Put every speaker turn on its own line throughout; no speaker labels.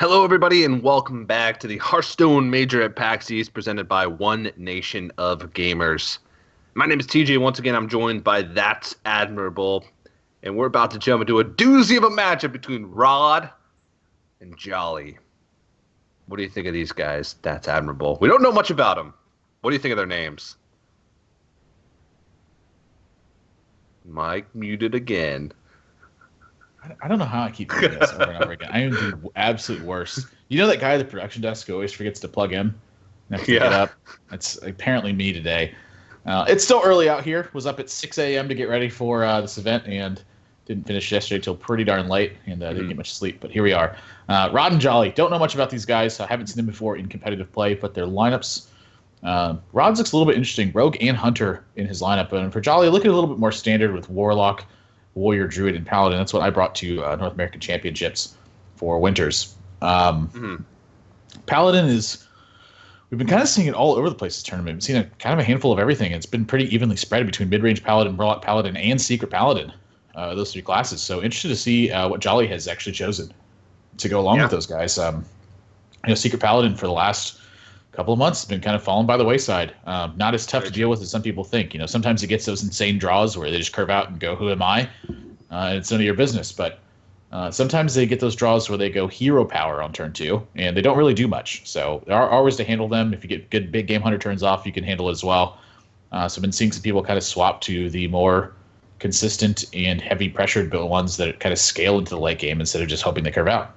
Hello, everybody, and welcome back to the Hearthstone Major at PAX East, presented by One Nation of Gamers. My name is TJ. Once again, I'm joined by That's Admirable, and we're about to jump into a doozy of a matchup between Rod and Jolly. What do you think of these guys? That's Admirable. We don't know much about them. What do you think of their names? Mike muted again.
I don't know how I keep doing this over and over again. I am the absolute worst. You know that guy at the production desk who always forgets to plug in? Never to get up. That's apparently me today. It's still early out here. Was up at 6 a.m. to get ready for this event and didn't finish yesterday till pretty darn late and didn't get much sleep. But here we are. Rod and Jolly. Don't know much about these guys. I haven't seen them before in competitive play, but their lineups. Rod's looks a little bit interesting. Rogue and Hunter in his lineup. And for Jolly, looking a little bit more standard with Warlock, Warrior, Druid, and Paladin. That's what I brought to North American Championships for Winters. Paladin is... We've been kind of seeing it all over the place this tournament. We've seen kind of a handful of everything. It's been pretty evenly spread between mid-range Paladin, Murloc Paladin, and Secret Paladin, those three classes. So interested to see what Jolly has actually chosen to go along with those guys. Secret Paladin for the last couple of months has been kind of falling by the wayside. Not as tough to deal with as some people think. Sometimes it gets those insane draws where they just curve out and go, who am I? And it's none of your business. But sometimes they get those draws where they go hero power on turn 2, and they don't really do much. So there are ways to handle them. If you get good big game hunter turns off, you can handle it as well. So I've been seeing some people kind of swap to the more consistent and heavy pressured build ones that kind of scale into the late game instead of just hoping they curve out.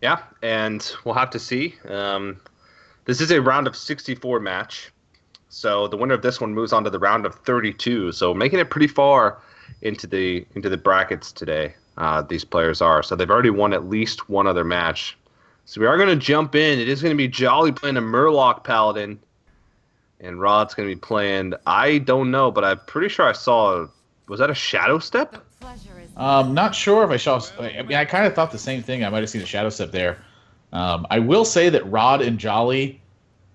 Yeah, and we'll have to see. This is a round of 64 match. So the winner of this one moves on to the round of 32. So making it pretty far into the brackets today, these players are. So they've already won at least one other match. So we are going to jump in. It is going to be Jolly playing a Murloc Paladin. And Rod's going to be playing, I don't know, but I'm pretty sure I saw, was that a Shadow Step?
Not sure if I saw. I kind of thought the same thing. I might have seen a Shadow Step there. I will say that Rod and Jolly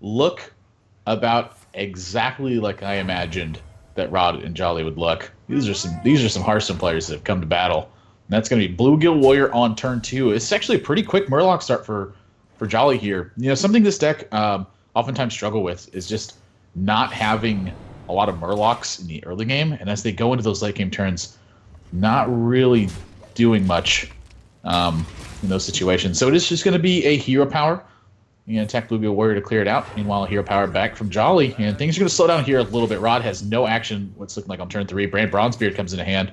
look about exactly like I imagined that Rod and Jolly would look. These are some Hearthstone players that have come to battle. And that's going to be Bluegill Warrior on turn 2. It's actually a pretty quick Murloc start for Jolly here. Something this deck oftentimes struggle with is just not having a lot of Murlocs in the early game, and as they go into those late game turns, not really doing much in those situations. So it is just going to be a hero power. You're going to attack Bluegill Warrior to clear it out. Meanwhile, a hero power back from Jolly. And things are going to slow down here a little bit. Rod has no action. What's looking like on turn 3. Brand Bronzebeard comes into hand.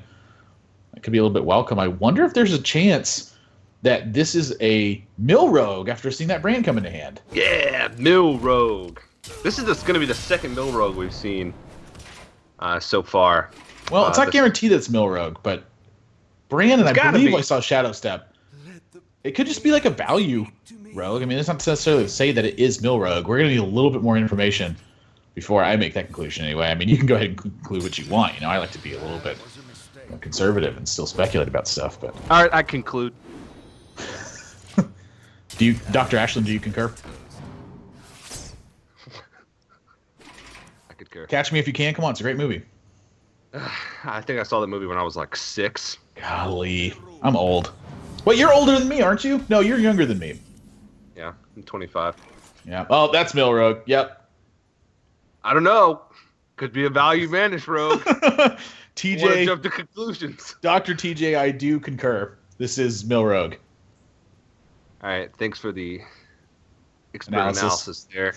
That could be a little bit welcome. I wonder if there's a chance that this is a Mill Rogue after seeing that Brand come into hand.
Yeah, Mill Rogue. This is going to be the second Mill Rogue we've seen so far.
Well, it's not guaranteed that it's Mill Rogue, but Brand, and I believe I saw Shadow Step. It could just be like a value rogue. I mean, it's not necessarily to say that it is Mill Rogue. We're going to need a little bit more information before I make that conclusion anyway. I mean, you can go ahead and conclude what you want. I like to be a little bit conservative and still speculate about stuff. But
all right, I conclude.
Dr. Ashland, do you concur?
I concur.
Catch Me If You Can. Come on, it's a great movie.
I think I saw that movie when I was like 6.
Golly, I'm old. Wait, you're older than me, aren't you? No, you're younger than me.
Yeah, I'm 25.
Yeah. Oh, that's Mill Rogue. Yep.
I don't know. Could be a value vanish rogue.
TJ,
jump to conclusions.
Dr. TJ, I do concur. This is Mill Rogue.
All right, thanks for the expert analysis there.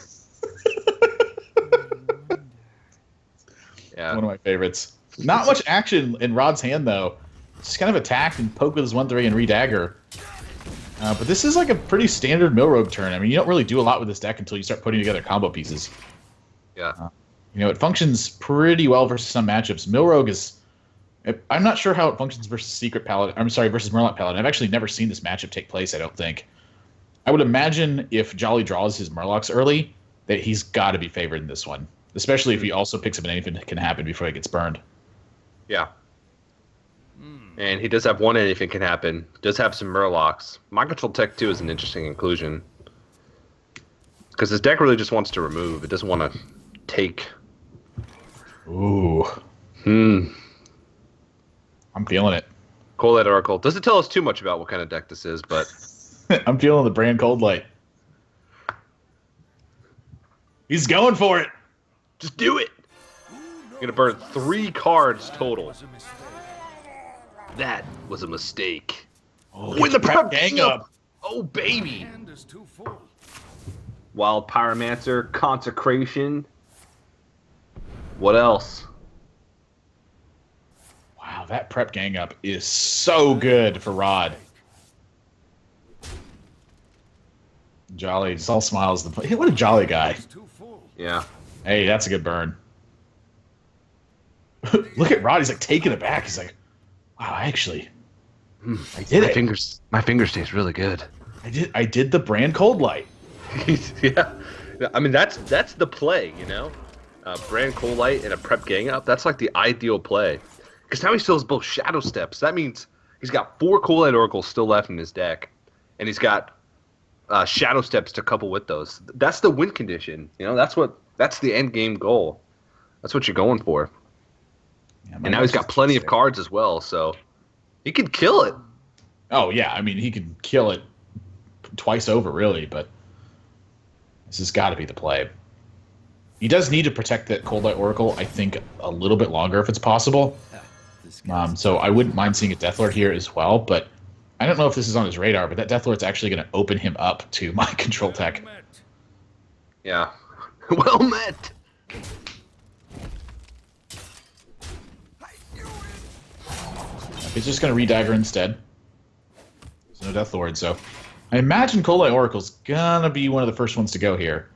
Yeah,
one of my favorites. Not much action in Rod's hand though. Just kind of attack and poke with his 1/3 and redagger. But this is like a pretty standard Mill Rogue turn. I mean, you don't really do a lot with this deck until you start putting together combo pieces.
Yeah.
It functions pretty well versus some matchups. Mill Rogue is... I'm not sure how it functions versus Secret Paladin. I'm sorry, versus Murloc Paladin. I've actually never seen this matchup take place, I don't think. I would imagine if Jolly draws his Murlocs early, that he's got to be favored in this one. Especially if he also picks up an anything that can happen before he gets burned.
Yeah. And he does have one anything can happen. Does have some Murlocs. Mind Control Tech 2 is an interesting inclusion. Because his deck really just wants to remove. It doesn't want to take.
Ooh.
I'm
feeling it.
Cold Light Oracle. Doesn't tell us too much about what kind of deck this is, but
I'm feeling the brand Cold Light. He's going for it.
just do it. You're gonna burn 3 cards total. That was a mistake.
Oh,
With the prep
gang up.
Oh baby. Wild Pyromancer, Consecration. What else?
Wow, that prep gang up is so good for Rod. Jolly, just all smiles. Hey, what a jolly guy.
Yeah.
Hey, that's a good burn. Look at Rod. He's like taking it back. He's like, wow, actually, I did it.
My fingers taste really good.
I did the brand Cold Light.
Yeah. I mean, that's the play, you know? Brand Cold Light and a prep gang up. That's like the ideal play. Because now he still has both Shadow Steps. That means he's got 4 Cold Light Oracles still left in his deck. And he's got Shadow Steps to couple with those. That's the win condition. You know, that's the end game goal. That's what you're going for. Yeah, and now he's got plenty of cards as well, so he could kill it.
Oh yeah, I mean he could kill it twice over, really, but this has got to be the play. He does need to protect that Cold Light Oracle, I think, a little bit longer if it's possible. So I wouldn't mind seeing a Deathlord here as well, but I don't know if this is on his radar, but that Deathlord's actually going to open him up to my control tech.
Yeah. Well met!
He's just going to re-dagger instead. There's no Deathlord, so I imagine Cold Light Oracle's going to be one of the first ones to go here.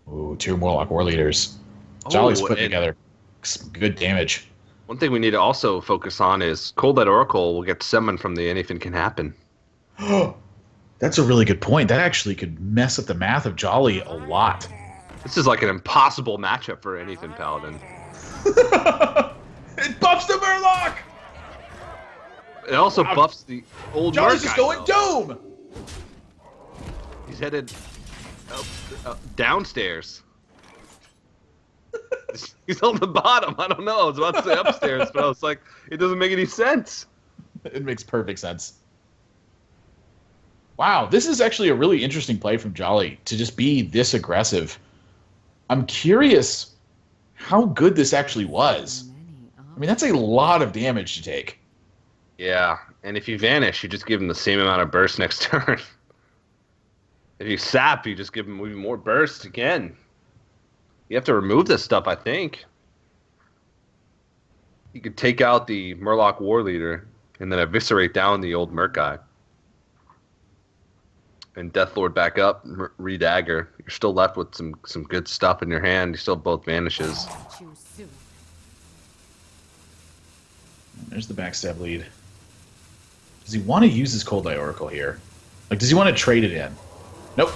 Ooh, 2 Warlock War Leaders. Jolly's putting together some good damage.
One thing we need to also focus on is Cold Light Oracle will get summoned from the Anything Can Happen.
That's a really good point. That actually could mess up the math of Jolly a lot.
This is like an impossible matchup for Anything Paladin.
It buffs the Murloc!
It also buffs the old
Jolly's
Murk
just
guy,
going
though.
Doom!
He's headed downstairs. He's on the bottom. I don't know. I was about to say upstairs, but I was like, it doesn't make any sense.
It makes perfect sense. Wow, this is actually a really interesting play from Jolly to just be this aggressive. I'm curious how good this actually was. I mean, that's a lot of damage to take.
Yeah, and if you vanish, you just give him the same amount of burst next turn. If you sap, you just give him even more burst again. You have to remove this stuff, I think. You could take out the Murloc War Leader and then eviscerate down the old Merc guy. And Deathlord back up, re-dagger. You're still left with some good stuff in your hand. You still have both vanishes.
There's the backstab lead. Does he want to use his Cold Light Oracle here? Like, does he want to trade it in? Nope.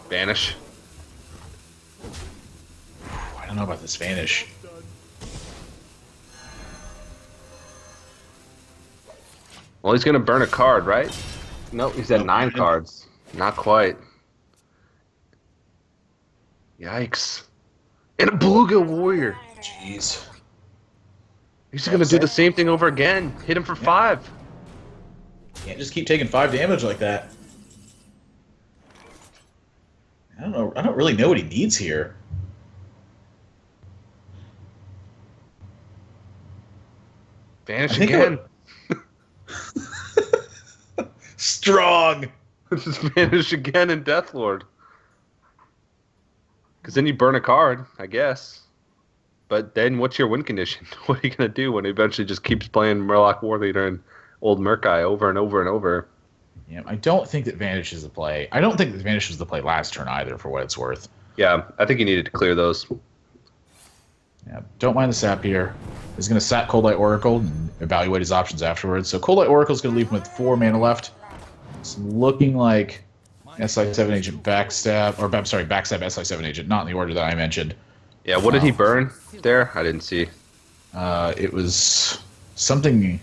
Vanish.
I don't know about this Vanish.
Well, he's going to burn a card, right? Nope, he's at 9 cards. Not quite. Yikes. And a Bluegill Warrior.
Jeez.
He's going to do the same thing over again. Hit him for 5.
Can't just keep taking 5 damage like that. I don't know. I don't really know what he needs here.
Vanish again.
Strong.
Just vanish again in Deathlord. Because then you burn a card, I guess. But then what's your win condition? What are you going to do when he eventually just keeps playing Murloc War Leader and old Merkai over and over and over?
Yeah, I don't think that Vanish is the play. I don't think that Vanish was the play last turn either, for what it's worth.
Yeah, I think you needed to clear those.
Yeah, don't mind the sap here. He's going to sap Cold Light Oracle and evaluate his options afterwards. So Cold Light Oracle is going to leave him with 4 mana left. It's looking like SI7 Agent backstab, or I'm sorry, backstab SI7 Agent, not in the order that I mentioned.
Yeah, what did he burn there? I didn't see.
It was something.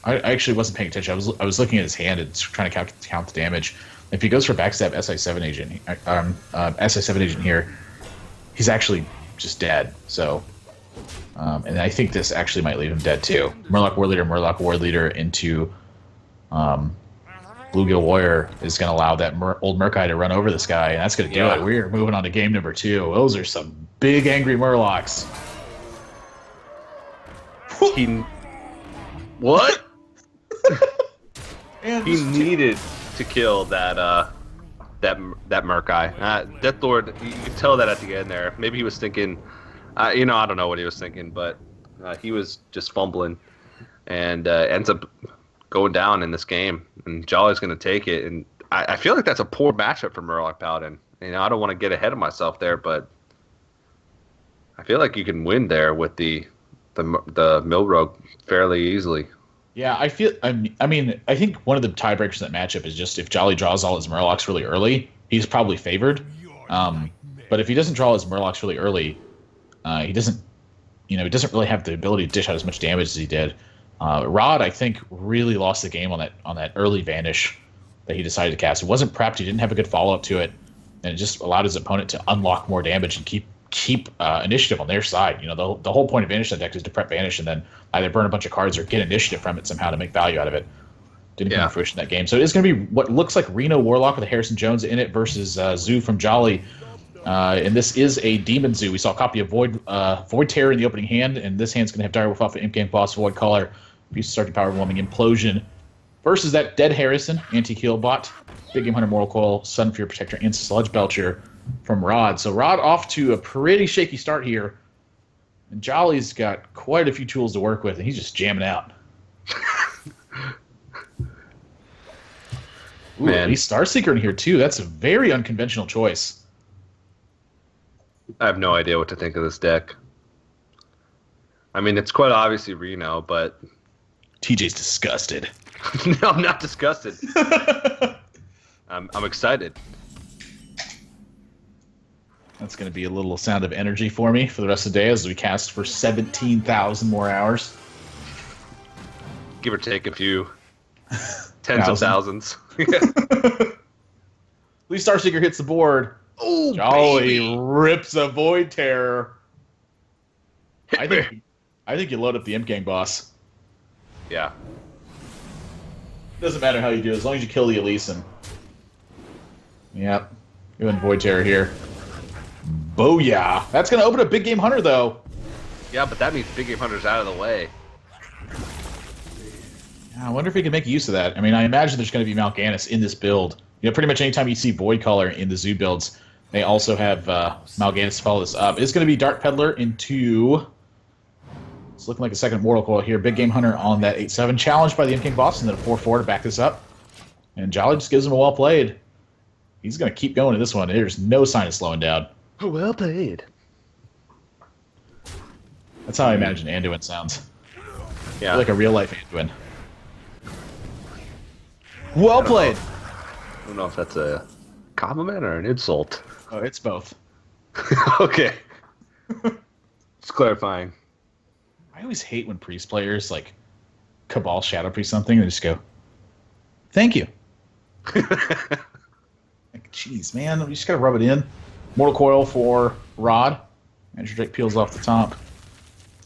I actually wasn't paying attention. I was looking at his hand and trying to count the damage. If he goes for backstab SI7 Agent, SI7 Agent here, he's actually just dead. So And I think this actually might leave him dead too. Murloc War Leader into Bluegill Warrior is going to allow that old Murkai to run over this guy, and that's going to do it. We're moving on to game number 2. Those are some big angry Murlocs.
What?
And
he needed to kill that Murkai. Death Lord, you can tell that at the end there. Maybe he was thinking, I don't know what he was thinking, but he was just fumbling, and ends up going down in this game. And Jolly's going to take it, and I feel like that's a poor matchup for Murloc Paladin. I don't want to get ahead of myself there, but I feel like you can win there with the Mill Rogue fairly easily.
Yeah, I think one of the tiebreakers in that matchup is just if Jolly draws all his Murlocs really early, he's probably favored. But if he doesn't draw his Murlocs really early, he doesn't really have the ability to dish out as much damage as he did. Rod, I think, really lost the game on that early Vanish that he decided to cast. It wasn't prepped. He didn't have a good follow-up to it, and it just allowed his opponent to unlock more damage and keep initiative on their side. The whole point of Vanish that deck is to prep Vanish and then either burn a bunch of cards or get initiative from it somehow to make value out of it. Didn't come to fruition that game. So it's going to be what looks like Reno Warlock with a Harrison Jones in it versus Zoo from Jolly. And this is a Demon Zoo. We saw a copy of Void Terror in the opening hand, and this hand's going to have Direwolf Alpha, Imp Boss, Void Caller, Beast Starting Power, Warming, Implosion, versus that dead Harrison, Anti-Heal Bot, Big Game Hunter, Mortal Coil, Sunfear Protector, and Sludge Belcher from Rod. So Rod off to a pretty shaky start here. And Jolly's got quite a few tools to work with, and he's just jamming out. Ooh,
Man.
He's Starseeker in here, too. That's a very unconventional choice.
I have no idea what to think of this deck. It's quite obviously Reno, but...
TJ's disgusted.
No, I'm not disgusted. I'm excited.
That's going to be a little sound of energy for me for the rest of the day as we cast for 17,000 more hours.
Give or take a few tens of thousands.
At least Starseeker hits the board.
Oh,
Jolly
baby.
rips a Void Terror. I think you load up the Imp Gang boss.
Yeah.
Doesn't matter how you do it, as long as you kill the Elysian. Yep. Go in Void Terror here. Booyah! That's going to open a Big Game Hunter, though.
Yeah, but that means Big Game Hunter's out of the way.
I wonder if he can make use of that. I imagine there's going to be Mal'Ganis in this build. Pretty much anytime you see Void Caller in the Zoo builds, they also have Mal'Ganis to follow this up. It's going to be Dart Peddler into... It's looking like a second Mortal Coil here. Big Game Hunter on that 8/7. Challenged by the Imp King boss, and then a 4/4 to back this up. And Jolly just gives him a well played. He's going to keep going to this one. There's no sign of slowing down.
Well played.
That's how I imagine Anduin sounds.
Yeah.
Like a real-life Anduin. Well played.
I don't know if that's a compliment or an insult.
Oh, it's both.
Okay. Just clarifying.
I always hate when priest players like Cabal Shadow Priest something and they just go, "Thank you." Like, jeez, man, we just gotta rub it in. Mortal Coil for Rod. Magic Drake peels off the top.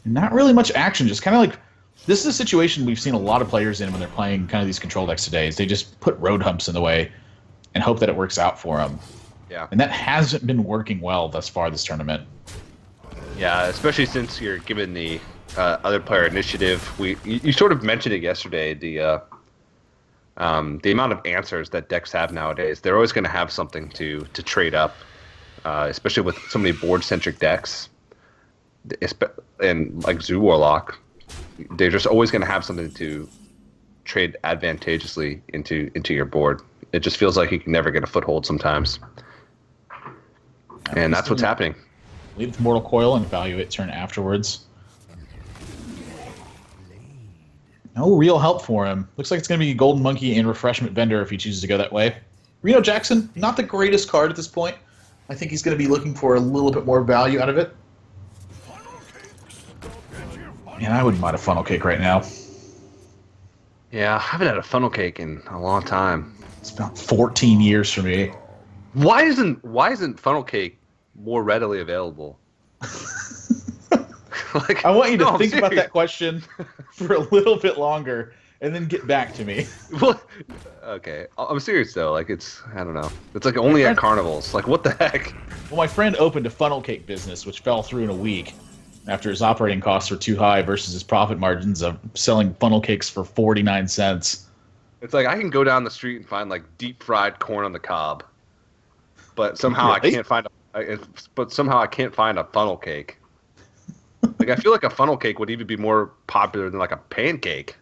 And not really much action, just kind of like this is a situation we've seen a lot of players in when they're playing kind of these control decks today. Is they just put road humps in the way and hope that it works out for them.
Yeah.
And that hasn't been working well thus far this tournament.
Yeah, especially since you're given the other player initiative. You sort of mentioned it yesterday. The amount of answers that decks have nowadays, they're always going to have something to trade up, especially with so many board-centric decks, and like Zoo Warlock. They're just always going to have something to trade advantageously into your board. It just feels like you can never get a foothold sometimes, and that's what's happening.
Lead with Mortal Coil and evaluate turn afterwards. No real help for him. Looks like it's going to be Golden Monkey and Refreshment Vendor if he chooses to go that way. Reno Jackson, not the greatest card at this point. I think he's going to be looking for a little bit more value out of it. Man, I wouldn't mind a funnel cake right now.
Yeah, I haven't had a funnel cake in a long time.
It's about 14 years for me.
Why isn't funnel cake more readily available? Like,
I want you to
no, I'm
think about
serious.
that question for a little bit longer and then get back to me.
Well, okay, I'm serious though. Like, I don't know. It's like
My
only at
friend,
carnivals. Like, what the heck?
well, my friend opened a funnel cake business, which fell through in a week after his operating costs were too high versus his profit margins of selling funnel cakes for 49 cents.
It's like I can go down the street and find like deep fried corn on the cob, but somehow I
Really?
can't find but somehow I can't find a funnel cake. Like, I feel like a funnel cake would even be more popular than like a pancake.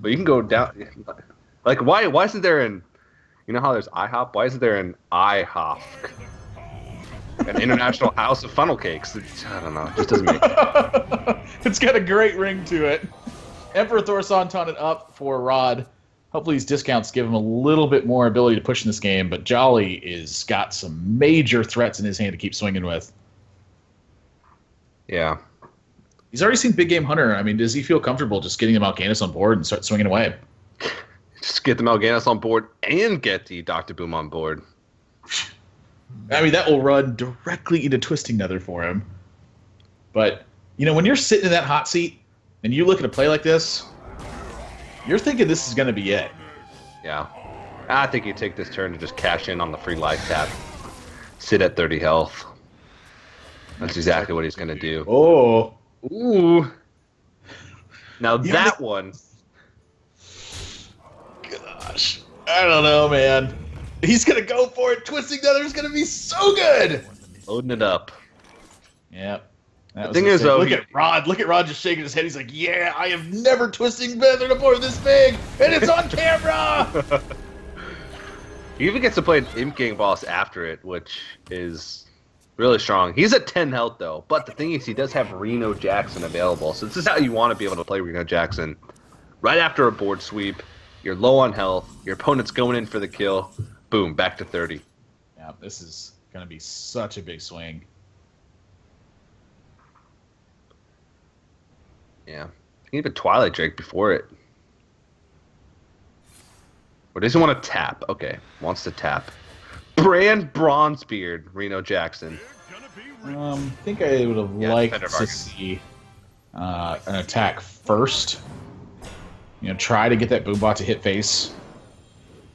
But you can go down. Like, why isn't there you know how there's IHOP? Why isn't there an IHOP? An International House of Funnel Cakes? I don't know. It just doesn't make
It's got a great ring to it. Emperor Thorson taunted up for Rod. Hopefully these discounts give him a little bit more ability to push in this game, but Jolly is got some major threats in his hand to keep swinging with.
Yeah.
He's already seen Big Game Hunter. I mean, does he feel comfortable just getting the Mal'Ganis on board and start swinging away?
Just get the Mal'Ganis on board and get the Dr. Boom on board.
I mean, that will run directly into Twisting Nether for him. But, you know, when you're sitting in that hot seat and you look at a play like this, you're thinking this is going to be it.
Yeah. I think you take this turn to just cash in on the free life tap. Sit at 30 health. That's exactly what he's going to do.
Oh.
Ooh. Now
Yeah,
that one.
Gosh. I don't know, man. He's going to go for it. Twisting Nether is going to be so good.
Loading it up.
Yep.
The thing is, though,
look at Rod. Look at Rod just shaking his head. He's like, "Yeah, I have never Twisting Nether before this big, and it's on camera."
He even gets to play an Imp Gang boss after it, which is really strong. He's at 10 health, though. But the thing is, he does have Reno Jackson available. So this is how you want to be able to play Reno Jackson. Right after a board sweep, you're low on health, your opponent's going in for the kill, boom, back to 30.
Yeah, this is going to be such a big swing.
Yeah. You can even Twilight Drake before it. Or does he want to tap? Okay, wants to tap. Brand Bronzebeard, Reno Jackson.
I think I would have liked to see an attack first. You know, try to get that Boombot to hit face.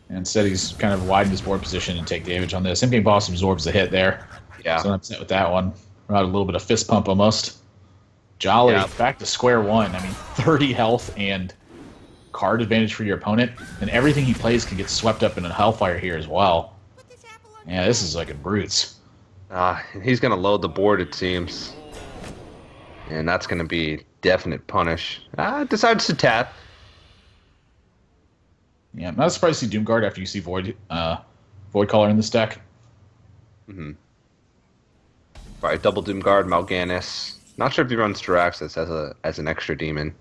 And instead, he's kind of widened his board position and take damage on this. Imp Boss absorbs the hit there.
Yeah.
So I'm upset with that one. Got a little bit of fist pump almost. Jolly, back to square one. I mean, 30 health and card advantage for your opponent. And everything he plays can get swept up in a Hellfire here as well. Yeah, this is like a brutes.
He's going to load the board, it seems. And that's going to be definite punish. Decides to tap.
Yeah, I'm not surprised to see Doomguard after you see Void Caller in this deck.
Mm-hmm. All right, double Doomguard, Mal'Ganis. Not sure if he runs Jiraxis as an extra demon,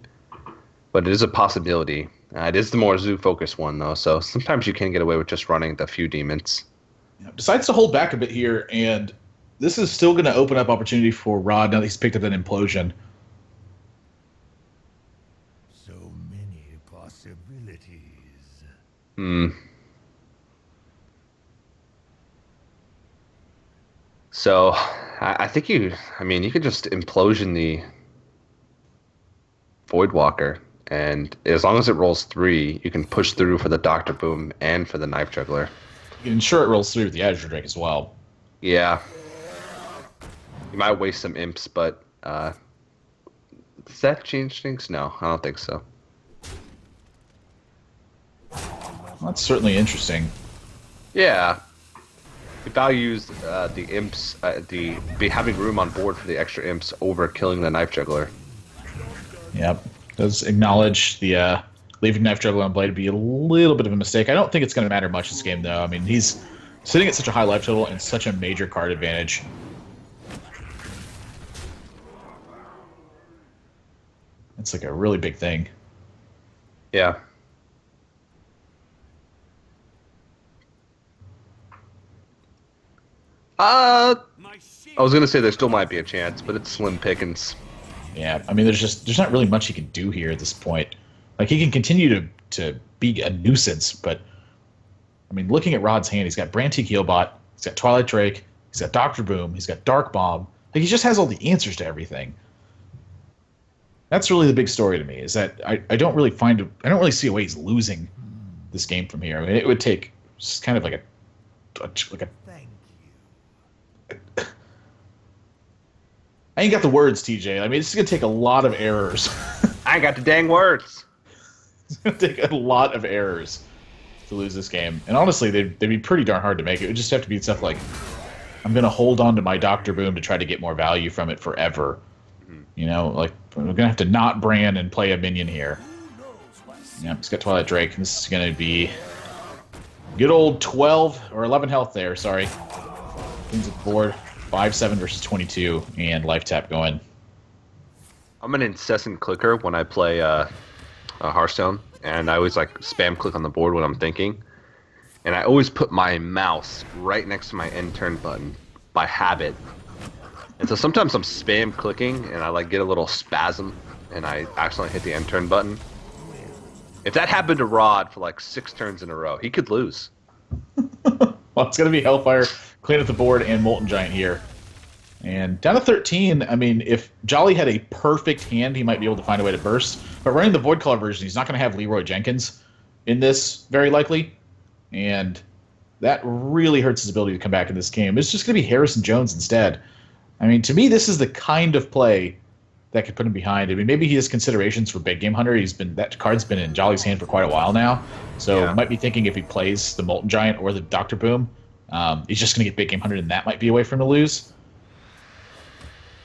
but it is a possibility. It is the more zoo-focused one, though, so sometimes you can get away with just running the few demons.
Yeah, decides to hold back a bit here, and this is still going to open up opportunity for Rod now that he's picked up that implosion.
So many possibilities.
So, I think you could just implosion the Voidwalker, and as long as it rolls 3, you can push through for the Dr. Boom and for the Knife Juggler.
You can ensure it rolls through with the Azure Drake as well.
Yeah. You might waste some imps, but does that change things? No, I don't think so.
Well, that's certainly interesting.
Yeah. It values the imps, having room on board for the extra imps over killing the Knife Juggler.
Yep. Does acknowledge the leaving Knife Juggler on Blade to be a little bit of a mistake. I don't think it's going to matter much this game, though. I mean, he's sitting at such a high life total and such a major card advantage. It's like a really big thing.
Yeah. I was gonna say there still might be a chance, but it's slim pickings.
Yeah, I mean, there's not really much he can do here at this point. Like, he can continue to be a nuisance, but I mean, looking at Rod's hand, he's got Brantique Healbot, he's got Twilight Drake, he's got Dr. Boom, he's got Dark Bomb. Like, he just has all the answers to everything. That's really the big story to me, is that I don't really see a way he's losing this game from here. I mean, it would take just kind of like a
Thank you.
I ain't got the words, TJ. I mean, it's going to take a lot of errors.
I ain't got the dang words.
It's going to take a lot of errors to lose this game. And honestly, they'd be pretty darn hard to make. It would just have to be stuff like, I'm going to hold on to my Dr. Boom to try to get more value from it forever. You know, like, we're going to have to not brand and play a minion here. Yeah, it's got Twilight Drake. And this is going to be good old 12 or 11 health there, sorry. Things at the board. 5-7 versus 22, and life tap going.
I'm an incessant clicker when I play Hearthstone, and I always like spam click on the board when I'm thinking. And I always put my mouse right next to my end turn button by habit. And so sometimes I'm spam clicking, and I like get a little spasm, and I accidentally hit the end turn button. If that happened to Rod for like 6 turns in a row, he could lose.
Well, it's going to be Hellfire, clean up the board, and Molten Giant here. And down to 13, I mean, if Jolly had a perfect hand, he might be able to find a way to burst. But running the Void Caller version, he's not going to have Leroy Jenkins in this, very likely. And that really hurts his ability to come back in this game. It's just going to be Harrison Jones instead. I mean, to me, this is the kind of play that could put him behind. I mean, maybe he has considerations for Big Game Hunter. That card's been in Jolly's hand for quite a while now. So
Yeah.
might be thinking if he plays the Molten Giant or the Dr. Boom, he's just going to get Big Game Hunter, and that might be a way for him to lose.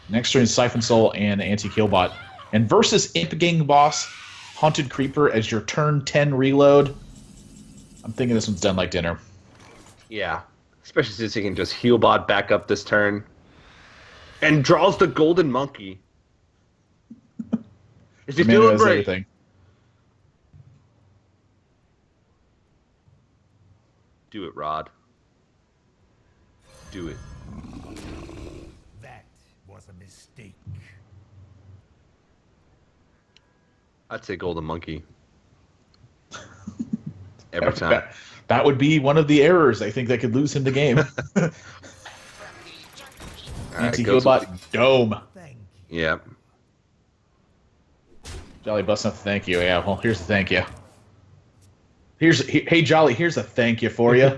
Next turn is Siphon Soul and Anti-Killbot. And versus Imp Gang Boss, Haunted Creeper as your turn 10 reload, I'm thinking this one's done like dinner.
Yeah, especially since he can just heal bot back up this turn. And draws the Golden Monkey. Is he
The man who
feeling
has
great?
everything.
Do it, Rod. Do it.
That was a mistake.
I'd say Golden Monkey. Every time.
That would be one of the errors, I think, that could lose him the game.
All right, goes
Anti-Killbot Dome.
Thank you.
Yeah.
Jolly busting up the thank you. Yeah, well, here's the thank you. Hey, Jolly, here's a thank you for you.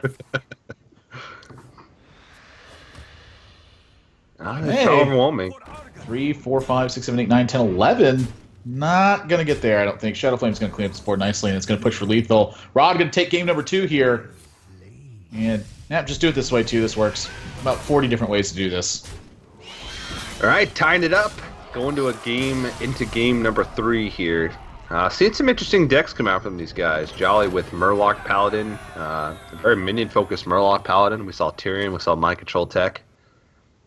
It's overwhelming.
3, 4, 5, 6, 7, 8, 9, 10, 11. Not going to get there, I don't think. Shadow Flame's going to clean up this board nicely, and it's going to push for lethal. Rod going to take game number 2 here. And, yeah, just do it this way, too. This works. About 40 different ways to do this.
All right, tying it up. Going into game number 3 here. Seeing some interesting decks come out from these guys. Jolly with Murloc Paladin, a very minion-focused Murloc Paladin. We saw Tyrion, we saw Mind Control Tech,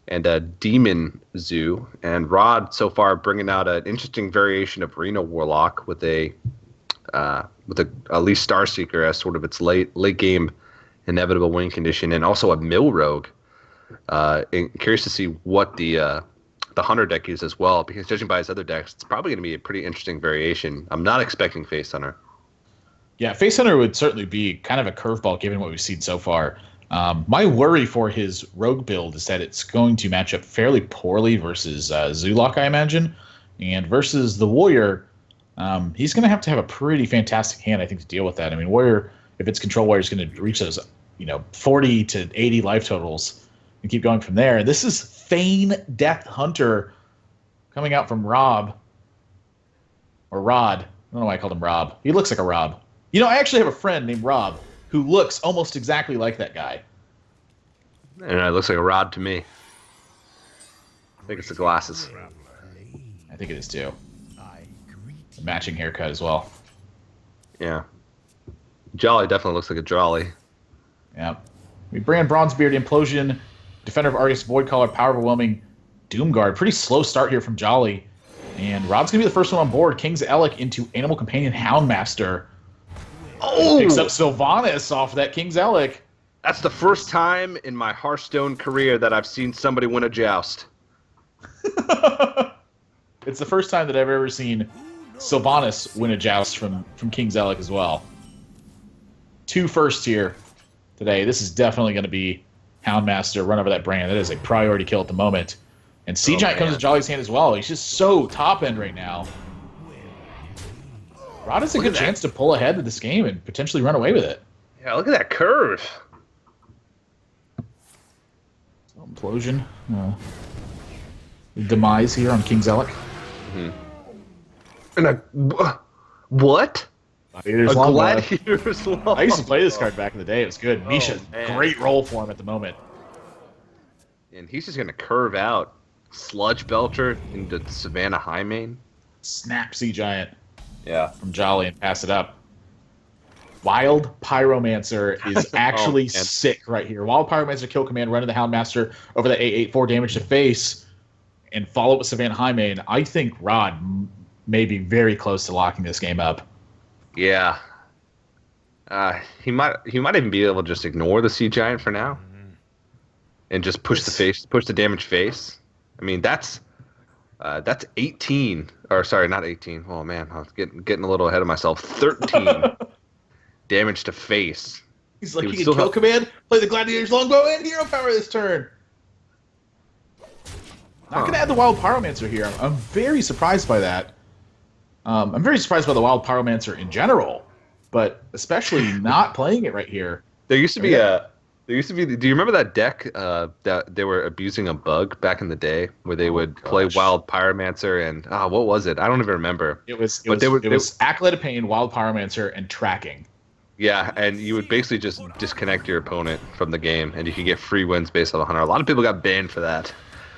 and Demon Zoo. And Rod so far bringing out an interesting variation of Reno Warlock with a Leaf Starseeker as sort of its late game inevitable win condition, and also a Mill Rogue. Curious to see what the Hunter deck is as well, because judging by his other decks, it's probably going to be a pretty interesting variation. I'm not expecting Face Hunter.
Yeah, Face Hunter would certainly be kind of a curveball given what we've seen so far. My worry for his Rogue build is that it's going to match up fairly poorly versus Zulok, I imagine. And versus the Warrior, he's going to have a pretty fantastic hand, I think, to deal with that. I mean, Warrior, if it's Control Warrior, is going to reach those 40 to 80 life totals and keep going from there. This is Feign Death Hunter coming out from Rob. Or Rod. I don't know why I called him Rob. He looks like a Rob. I actually have a friend named Rob who looks almost exactly like that guy.
And it looks like a Rod to me. I think it's the glasses.
I think it is too.
I greet
The matching haircut as well.
Yeah. Jolly definitely looks like a Jolly.
Yeah. We brand Bronzebeard, Implosion, Defender of Argus, Voidcaller, Power Overwhelming, Doomguard. Pretty slow start here from Jolly. And Rod's going to be the first one on board. King's Elec into Animal Companion Houndmaster.
Oh!
Picks up Sylvanas off that King's Elec.
That's the first time in my Hearthstone career that I've seen somebody win a joust.
It's the first time that I've ever seen Sylvanas win a joust from King's Elec as well. 2 firsts here today. This is definitely going to be Houndmaster, run over that brand. That is a priority kill at the moment. And Sea Giant comes to Jolly's hand as well. He's just so top end right now. Rod has a
Look
good
at that.
chance to pull ahead of this game and potentially run away with it.
Yeah, look at that curve.
So, implosion. Demise here on King Zellic.
And what?
Gladiator's
A
Longbow.
gladiator's longbow.
I used to play this card back in the day. It was good. Misha,
man.
great roll for him at the moment.
And he's just gonna curve out Sludge Belcher into Savannah Highmane.
Snap Sea Giant
Yeah.
from Jolly and pass it up. Wild Pyromancer is actually
man.
sick right here. Wild Pyromancer kill command, run to the Houndmaster over the 8/8/4 damage to face, and follow up with Savannah Highmane. I think Rod may be very close to locking this game up.
Yeah. He might even be able to just ignore the Sea Giant for now, and just push the damage face. I mean, that's 18. Or sorry, not 18. Oh man, I was getting a little ahead of myself. 13 damage to face.
He's like,
He
he
would
can
still
kill
have-
command, play the Gladiator's Longbow, and hero power this turn. Not going to add the Wild Pyromancer here. I'm very surprised by that. I'm very surprised by the Wild Pyromancer in general, but especially not playing it right here.
There used to be do you remember that deck that they were abusing a bug back in the day where they would play Wild Pyromancer and what was it? I don't even remember.
It was
they were
Acolyte of Pain, Wild Pyromancer, and Tracking.
Yeah, and you would basically just disconnect your opponent from the game, and you could get free wins based on the hunter. A lot of people got banned for that.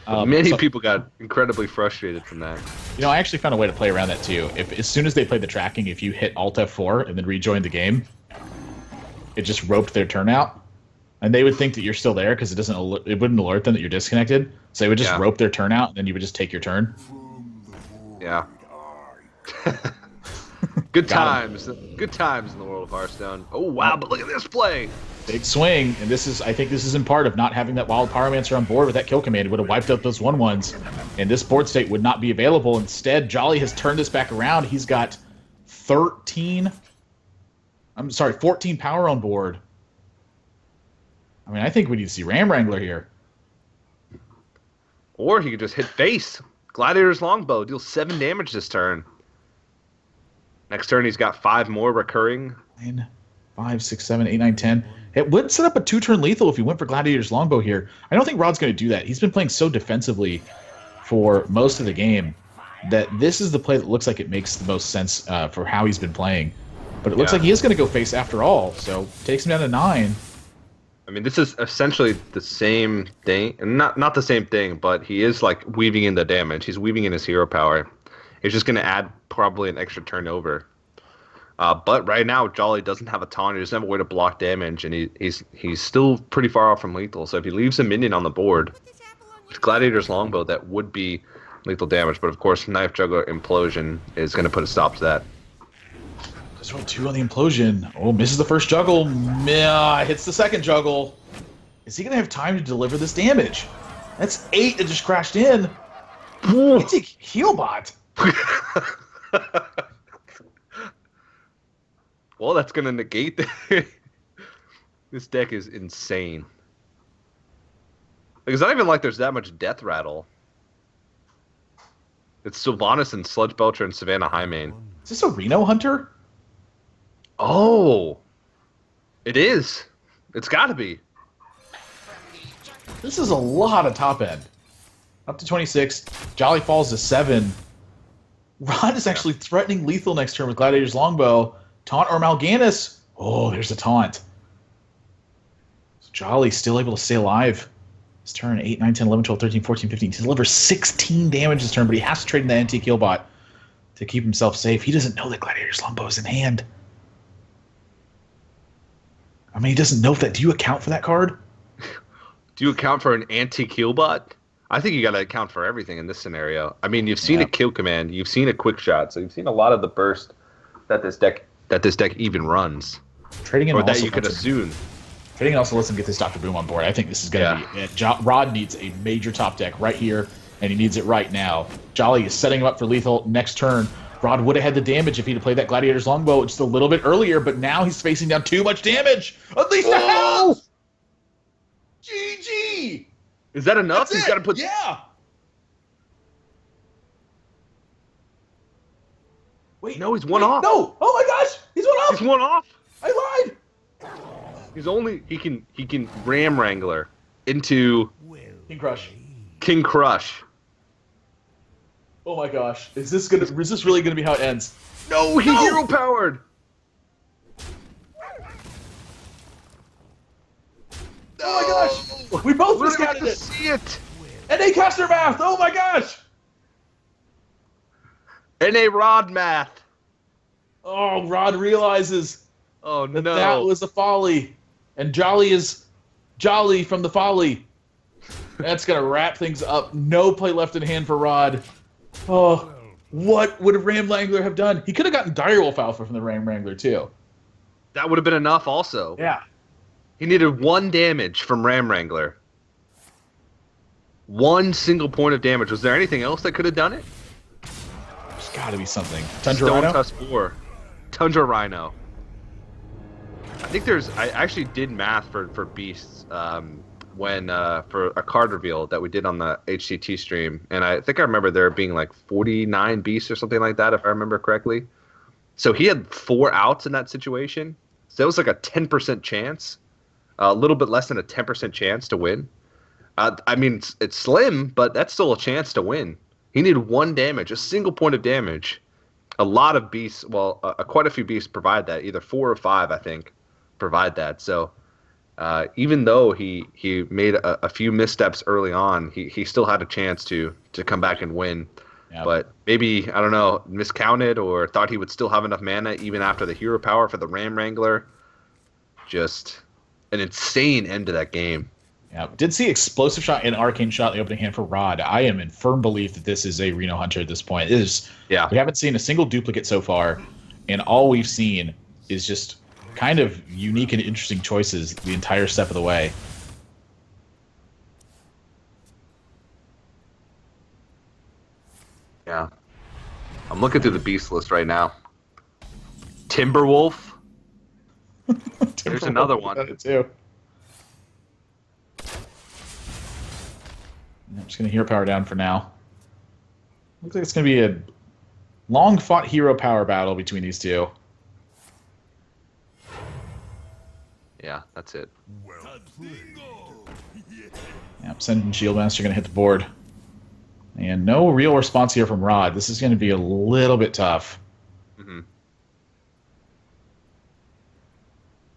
Many people got incredibly frustrated from that.
You know, I actually found a way to play around that too. If as soon as they played the Tracking, if you hit Alt F4 and then rejoined the game, it just roped their turn out, and they would think that you're still there because it wouldn't alert them that you're disconnected. So they would just rope their turn out, and then you would just take your turn.
Yeah. Good times in the world of Hearthstone. Oh wow! But look at this play.
Big swing, and I think this is in part of not having that Wild Pyromancer on board with that kill command. It would have wiped out those 1/1s, and this board state would not be available. Instead, Jolly has turned this back around. He's got 14 power on board. I mean, I think we need to see Ram Wrangler here.
Or he could just hit face. Gladiator's Longbow deals 7 damage this turn. Next turn, he's got 5 more recurring.
9, 5, 6, 7, 8, 9, 10. It would set up a 2-turn lethal if he went for Gladiator's Longbow here. I don't think Rod's going to do that. He's been playing so defensively for most of the game that this is the play that looks like it makes the most sense for how he's been playing. But it looks like he is going to go face after all, so takes him down to 9.
I mean, this is essentially the same thing. Not the same thing, but he is like weaving in the damage. He's weaving in his hero power. He's just going to add probably an extra turnover. But right now, Jolly doesn't have a taunt. He doesn't have a way to block damage, and he's still pretty far off from lethal. So if he leaves a minion on the board, with Gladiator's Longbow, that would be lethal damage. But of course, Knife Juggler Implosion is going to put a stop to that.
Just roll 2 on the Implosion. Oh, misses the first juggle. Hits the second juggle. Is he going to have time to deliver this damage? That's 8 that just crashed in. It's a Healbot.
Well, that's going to negate this deck is insane. Like, it's not even like there's that much death rattle. It's Sylvanas and Sludge Belcher and Savannah Highmane.
Is this a Reno Hunter?
Oh, it is. It's got to be.
This is a lot of top end. Up to 26. Jolly falls to 7. Rod is actually threatening lethal next turn with Gladiator's Longbow. Taunt or Mal'Ganis. Oh, there's a taunt. So Jolly's still able to stay alive. His turn 8, 9, 10, 11, 12, 13, 14, 15. He delivers 16 damage this turn, but he has to trade in the antique Healbot to keep himself safe. He doesn't know that Gladiator's Longbow is in hand. I mean, he doesn't know that. Do you account for that card?
Do you account for an antique Healbot? I think you got to account for everything in this scenario. I mean, you've seen a kill command, you've seen a quick shot, so you've seen a lot of the burst that this deck even runs,
Trading in
or that
also
you could assume.
Trading also lets him get this Dr. Boom on board. I think this is going to be it. Rod needs a major top deck right here, and he needs it right now. Jolly is setting him up for lethal next turn. Rod would have had the damage if he'd have played that Gladiator's Longbow just a little bit earlier, but now he's facing down too much damage. At least a health. GG.
Is that enough? He's got to put.
Yeah. Wait.
No, he's one off.
No! Oh my gosh! He's one off!
He's one off.
I lied!
He can Ram Wrangler into
King Crush.
King Crush.
Oh my gosh. Is this really gonna be how it ends?
No, he hero powered.
Oh my gosh! We both
We're
miscounted
gonna
it!
see it.
NA caster math! Oh my gosh!
NA Rod math.
Oh, Rod realizes
Oh
that
no.
that was a folly. And Jolly is Jolly from the folly. That's gonna wrap things up. No play left in hand for Rod. Oh, what would Ram Wrangler have done? He could have gotten Direwolf Alpha from the Ram Wrangler too.
That would have been enough also.
Yeah.
He needed 1 damage from Ram Wrangler. 1 single point of damage. Was there anything else that could have done it?
There's got to be something. Tundra
Stone
Rhino?
Tusk 4. Tundra Rhino. I actually did math for beasts when for a card reveal that we did on the HCT stream, and I think I remember there being like 49 beasts or something like that if I remember correctly. So he had 4 outs in that situation. So it was like a 10% chance, a little bit less than a 10% chance to win. I mean, it's slim, but that's still a chance to win. He needed 1 damage, a single point of damage. A lot of beasts, quite a few beasts provide that, either 4 or 5, I think, provide that. So even though he made a few missteps early on, he still had a chance to come back and win. Yep. But maybe, I don't know, miscounted or thought he would still have enough mana even after the hero power for the Ram Wrangler. Just an insane end to that game.
Yeah, did see Explosive Shot and Arcane Shot in the opening hand for Rod. I am in firm belief that this is a Reno Hunter at this point. We haven't seen a single duplicate so far, and all we've seen is just kind of unique and interesting choices the entire step of the way.
Yeah. I'm looking through the beast list right now. Timberwolf. There's another one.
Too. I'm just going to hero power down for now. Looks like it's going to be a long-fought hero power battle between these two.
Yeah, that's it.
Yep, Send and Shieldmaster going to hit the board. And no real response here from Rod. This is going to be a little bit tough.
Mm-hmm.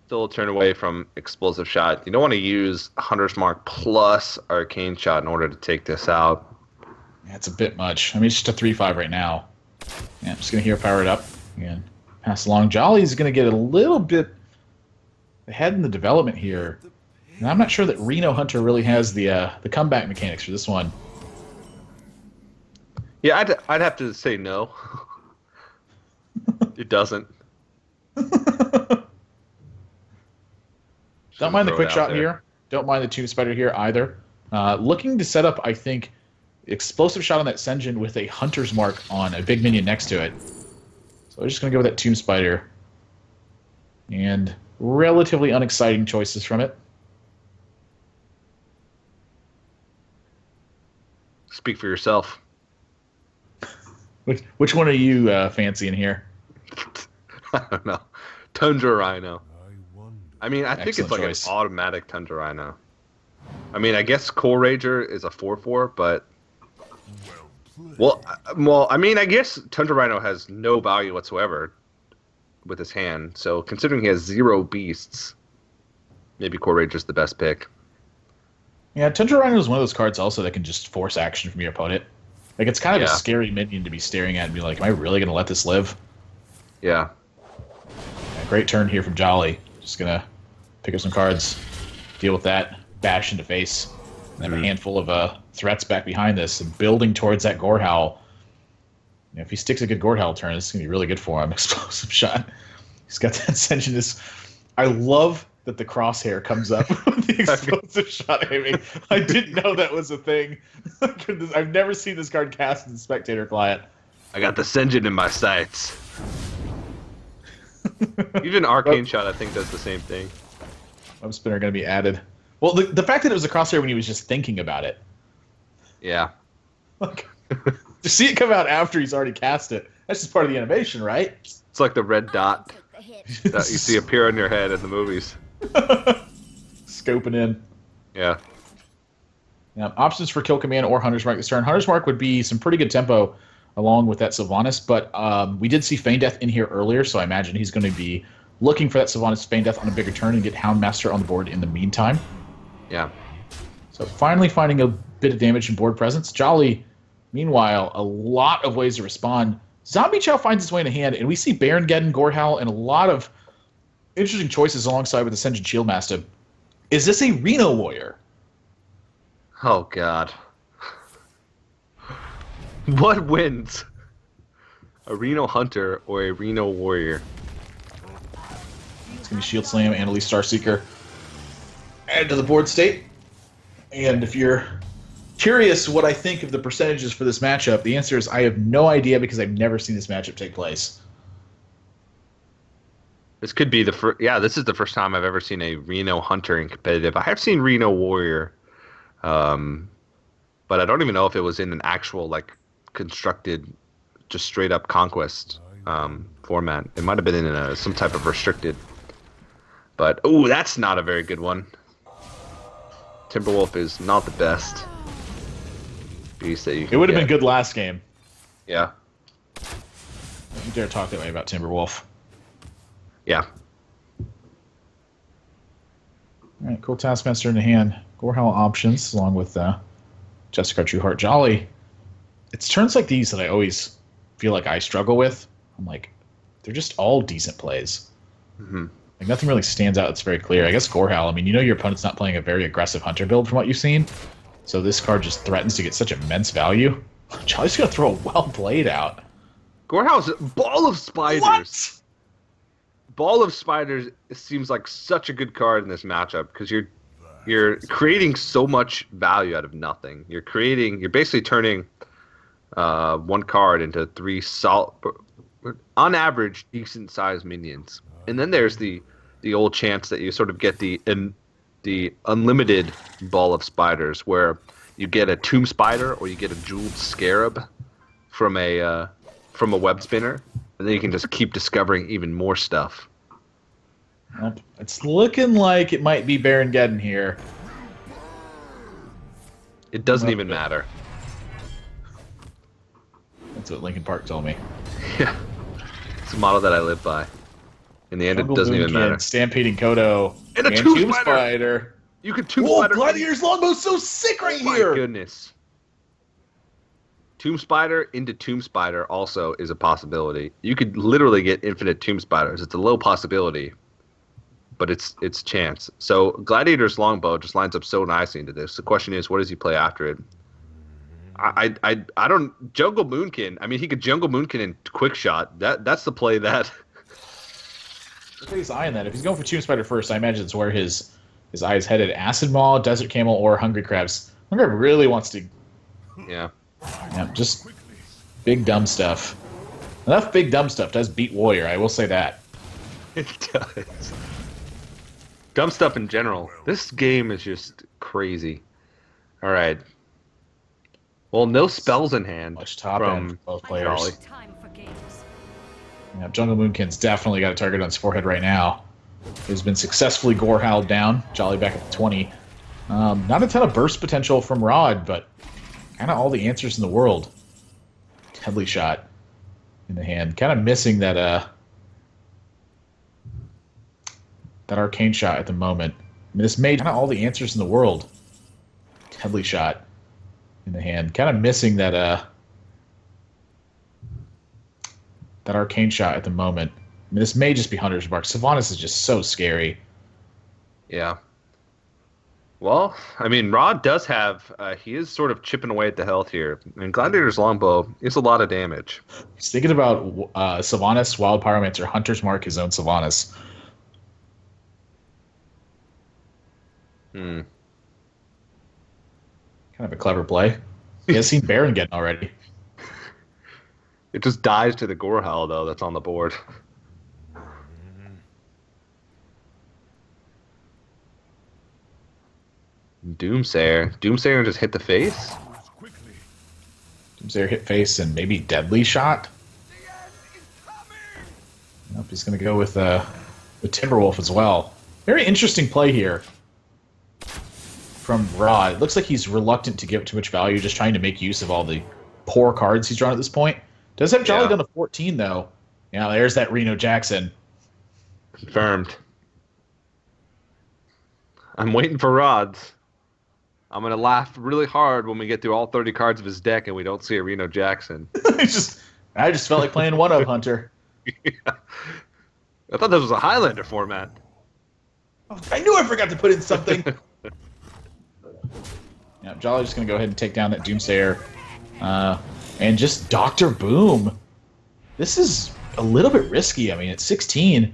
Still a turn away from Explosive Shot. You don't want to use Hunter's Mark plus Arcane Shot in order to take this out.
Yeah, it's a bit much. I mean, it's just a 3-5 right now. Yeah, I'm just going to hero power it up. Again, pass along. Jolly's going to get a little bit ahead in the development here. And I'm not sure that Reno Hunter really has the comeback mechanics for this one.
Yeah, I'd have to say no. It doesn't.
Don't mind the quick shot here. Don't mind the Tomb Spider here either. Looking to set up, I think, Explosive Shot on that Senjin with a Hunter's Mark on a big minion next to it. So I'm just going to go with that Tomb Spider. And relatively unexciting choices from it.
Speak for yourself.
Which one are you fancying here?
I don't know. Tundra Rhino. I mean, I think it's like
choice.
An automatic Tundra Rhino. I mean, I guess Core Rager is a 4/4, but well, I mean, I guess Tundra Rhino has no value whatsoever with his hand. So considering he has 0 beasts, maybe Core Rager's the best pick.
Yeah, Tundra Rhino is one of those cards also that can just force action from your opponent. Like, it's kind of a scary minion to be staring at and be like, am I really going to let this live?
Yeah.
Great turn here from Jolly. Just going to pick up some cards, deal with that, bash into face, and have a handful of threats back behind this, and building towards that Gore Howl. You know, if he sticks a good Gore Howl turn, this is going to be really good for him. Explosive Shot. He's got that Senjin. I love that the crosshair comes up with the Explosive Shot aiming. I didn't know that was a thing. I've never seen this card cast in the Spectator client.
I got the Senjin in my sights. Even Arcane Shot, I think, does the same thing.
Web Spinner going to be added. Well, the fact that it was a crosshair when he was just thinking about it.
Yeah.
Like, to see it come out after he's already cast it. That's just part of the animation, right?
It's like the red dot that you see appear on your head in the movies.
Scoping in.
Yeah.
Now, options for Kill Command or Hunter's Mark this turn. Hunter's Mark would be some pretty good tempo along with that Sylvanas, but we did see Feign Death in here earlier, so I imagine he's going to be looking for that Sylvanas Feign Death on a bigger turn and get Houndmaster on the board in the meantime.
Yeah.
So finally finding a bit of damage in board presence. Jolly, meanwhile, a lot of ways to respond. Zombie Chow finds its way in a hand, and we see Baron Geddon, Gorehowl, and a lot of interesting choices alongside with Ascension Shieldmaster. Is this a Reno Warrior?
Oh, God. What wins? A Reno Hunter or a Reno Warrior?
It's going to be Shield Slam, Annalise Starseeker. Add to the board state. And if you're curious what I think of the percentages for this matchup, the answer is I have no idea because I've never seen this matchup take place.
This could be the first. Yeah, this is the first time I've ever seen a Reno Hunter in competitive. I have seen Reno Warrior, but I don't even know if it was in an actual like constructed, just straight up conquest format. It might have been in some type of restricted. But oh, that's not a very good one. Timberwolf is not the best beast that you can
It would have
get.
been good last game.
Yeah.
Don't you dare talk that way about Timberwolf.
Yeah.
All right, cool Taskmaster in the hand. Gorehowl options along with Jessica Trueheart Jolly. It's turns like these that I always feel like I struggle with. I'm like, they're just all decent plays.
Mm-hmm.
Like nothing really stands out. It's very clear. I guess Gorehowl. I mean, you know your opponent's not playing a very aggressive hunter build from what you've seen, so this card just threatens to get such immense value. Jolly's gonna throw a well played out.
Gorehow's Ball of Spiders.
What?
Ball of Spiders seems like such a good card in this matchup because you're creating so much value out of nothing. You're basically turning one card into three solid, on average, decent sized minions. And then there's the old chance that you sort of get the unlimited Ball of Spiders, where you get a Tomb Spider or you get a Jeweled Scarab from a web spinner, and then you can just keep discovering even more stuff.
Yep. It's looking like it might be Baron Geddon here.
It doesn't even matter.
That's what Linkin Park told me.
Yeah, it's a model that I live by. In the end,
Jungle
it doesn't
Moon
even matter.
Kid, Stampeding Kodo,
And a Tomb Spider! You could Tomb
Whoa,
Spider.
Gladiator's Longbow's so sick right
Oh
here!
my goodness. Tomb Spider into Tomb Spider also is a possibility. You could literally get infinite Tomb Spiders. It's a low possibility, but it's chance. So Gladiator's Longbow just lines up so nicely into this. The question is, what does he play after it? I don't Jungle Moonkin. I mean, he could Jungle Moonkin and Quick Shot. That's the play that.
Look at his eye in that. If he's going for Tomb Spider first, I imagine it's where his eye is headed. Acid Maw, Desert Camel, or Hungry Crabs. Hungry Crab really wants to.
Yeah.
Yeah, just big dumb stuff. Enough big dumb stuff does beat Warrior. I will say that.
It does. Dumb stuff in general. This game is just crazy. All right. Well, no spells in hand
Much top end
from
for both players.
Jolly.
Time for games.
Yeah, Jungle Moonkin's definitely got a target on his forehead right now. He's been successfully Gorehowled down. Jolly back at the 20. Not a ton of burst potential from Rod, but kind of all the answers in the world. Deadly Shot in the hand. Kind of missing that Arcane Shot at the moment. I mean, this made kind of all the answers in the world. Deadly Shot in the hand. Kind of missing that Arcane Shot at the moment. I mean, this may just be Hunter's Mark. Sylvanas is just so scary.
Yeah. Well, I mean, Rod does have, he is sort of chipping away at the health here. And Gladiator's Longbow is a lot of damage.
He's thinking about Sylvanas, Wild Pyromancer, Hunter's Mark, his own Sylvanas.
Hmm.
Kind of a clever play. He has seen Baron Geddon already.
It just dies to the Gorehowl, though, that's on the board. Doomsayer. Doomsayer just hit the face?
Doomsayer hit face and maybe Deadly Shot. He's going to go with Timberwolf as well. Very interesting play here from Rod. It looks like he's reluctant to give too much value, just trying to make use of all the poor cards he's drawn at this point. Does have Jolly down to 14, though. Yeah, there's that Reno Jackson.
Confirmed. I'm waiting for Rods. I'm going to laugh really hard when we get through all 30 cards of his deck and we don't see a Reno Jackson.
I just felt like playing one of Hunter.
Yeah. I thought this was a Highlander format.
I knew I forgot to put in something. Yeah, Jolly's just going to go ahead and take down that Doomsayer. And just Dr. Boom. This is a little bit risky. I mean, at 16.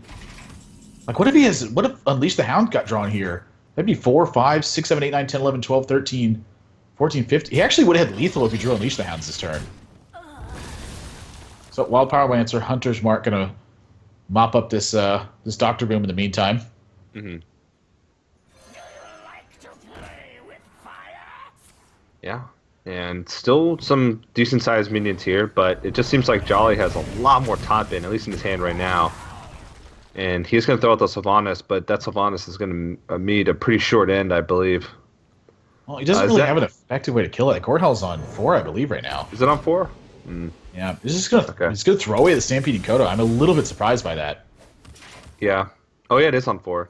Like, what if Unleash the Hound got drawn here? That'd be 4, 5, 6, 7, 8, 9, 10, 11, 12, 13, 14, 15. He actually would have had lethal if he drew Unleash the Hounds this turn. So, Wild Power Lancer, Hunter's Mark going to mop up this Dr. Boom in the meantime.
Mm-hmm. Yeah, and still some decent-sized minions here, but it just seems like Jolly has a lot more top in, at least in his hand right now. And he's going to throw out the Sylvanas, but that Sylvanas is going to meet a pretty short end, I believe.
Well, he doesn't really have an effective way to kill it. Gorehell's on 4, I believe, right now.
Is it on 4?
Yeah, he's going to throw away the Stampeding Kodo. I'm a little bit surprised by that.
Yeah. Oh, yeah, it is on 4.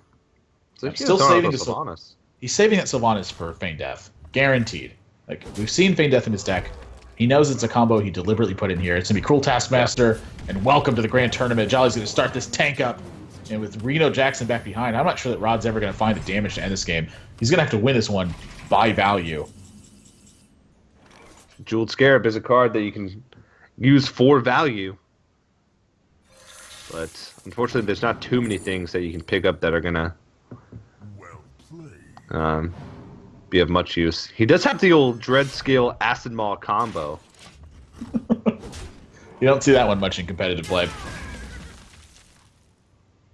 So
he's still saving the Sylvanas. He's saving that Sylvanas for Feign Death. Guaranteed. Like, we've seen Feign Death in his deck. He knows it's a combo he deliberately put in here. It's going to be Cruel Taskmaster, and welcome to the Grand Tournament. Jolly's going to start this tank up. And with Reno Jackson back behind, I'm not sure that Rod's ever going to find the damage to end this game. He's going to have to win this one by value.
Jeweled Scarab is a card that you can use for value. But unfortunately, there's not too many things that you can pick up that are going to be of much use. He does have the old Dread Scale Acid Maw combo.
You don't see that one much in competitive play.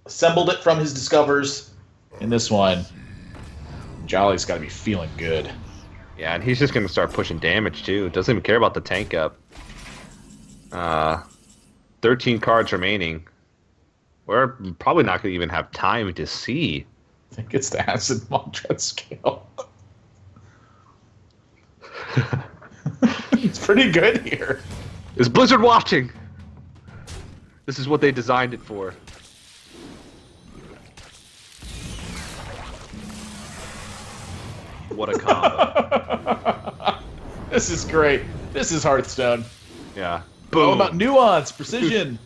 Assembled it from his discovers in this one. Jolly's got to be feeling good.
Yeah, and he's just going to start pushing damage, too. Doesn't even care about the tank up. 13 cards remaining. We're probably not going to even have time to see.
I think it's the Acid Maw Dread Scale. It's pretty good here.
Is Blizzard watching? This is what they designed it for. What a combo.
This is great. This is Hearthstone.
Yeah.
Boom. All about nuance, precision.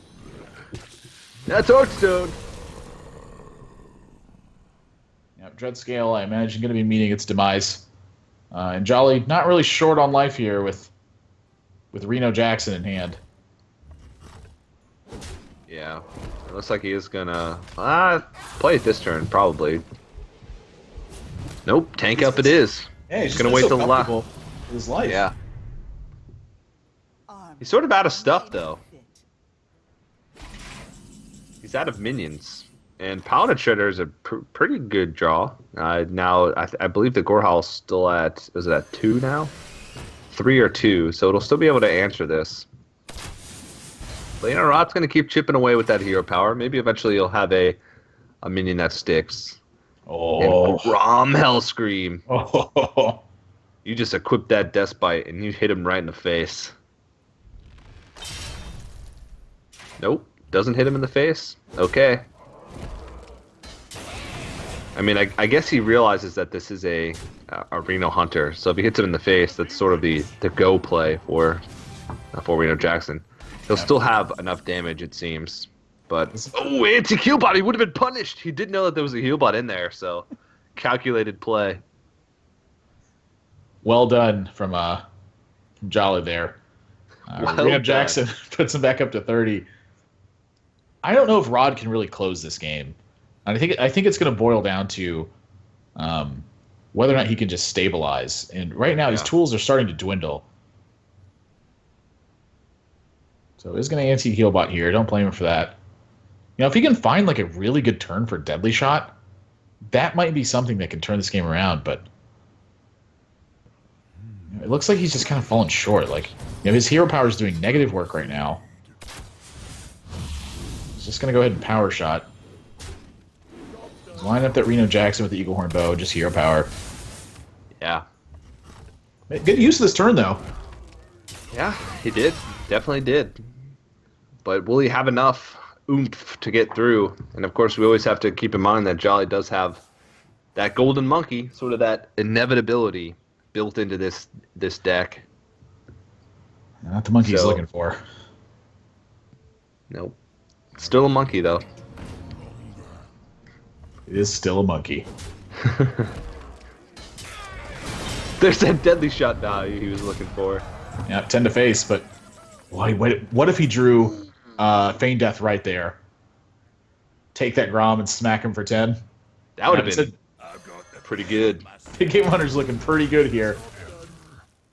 That's Hearthstone.
Yeah, Dread Scale, I imagine, going to be meeting its demise. And Jolly, not really short on life here with Reno Jackson in hand.
Yeah. It looks like he is going to play it this turn, probably. Nope, tank up it is.
Yeah,
he's gonna wait till the last.
His life.
Yeah. He's sort of out of stuff though. He's out of minions, and Paladin Shredder is a pretty good draw. Now I believe the Gorehall's still at, is it at 2 now? 3 or 2, so it'll still be able to answer this. But Rod's gonna keep chipping away with that hero power. Maybe eventually he'll have a minion that sticks.
Oh,
and Rom Hellscream.
Oh.
You just equip that Deathbite and you hit him right in the face. Nope, doesn't hit him in the face. Okay. I mean, I guess he realizes that this is a Reno Hunter, so if he hits him in the face, that's sort of the go play for Reno Jackson. He'll still have enough damage, it seems. But, oh, anti-healbot, he would have been punished. He did know that there was a healbot in there, so calculated play.
Well done from Jolly there. Reno Jackson puts him back up to 30. I don't know if Rod can really close this game. And I think it's going to boil down to whether or not he can just stabilize. And right now, his tools are starting to dwindle. So he's going to anti-healbot here. Don't blame him for that. You know, if he can find like a really good turn for Deadly Shot, that might be something that can turn this game around, but it looks like he's just kind of fallen short. Like, you know, his hero power is doing negative work right now. just going to go ahead and power shot. Line up that Reno Jackson with the Eagle Horn Bow, just hero power.
Yeah.
Good use of this turn, though.
Yeah, he did. Definitely did. But will he have enough oomph to get through? And of course, we always have to keep in mind that Jolly does have that golden monkey, sort of that inevitability built into this deck.
Not the monkey he's looking for.
Nope. Still a monkey, though.
It is still a monkey.
There's that deadly shot value he was looking for.
Yeah, 10 to face, but what if he drew Feign Death right there? Take that Grom and smack him for 10?
That would have been pretty good.
Big Game Hunter's looking pretty good here.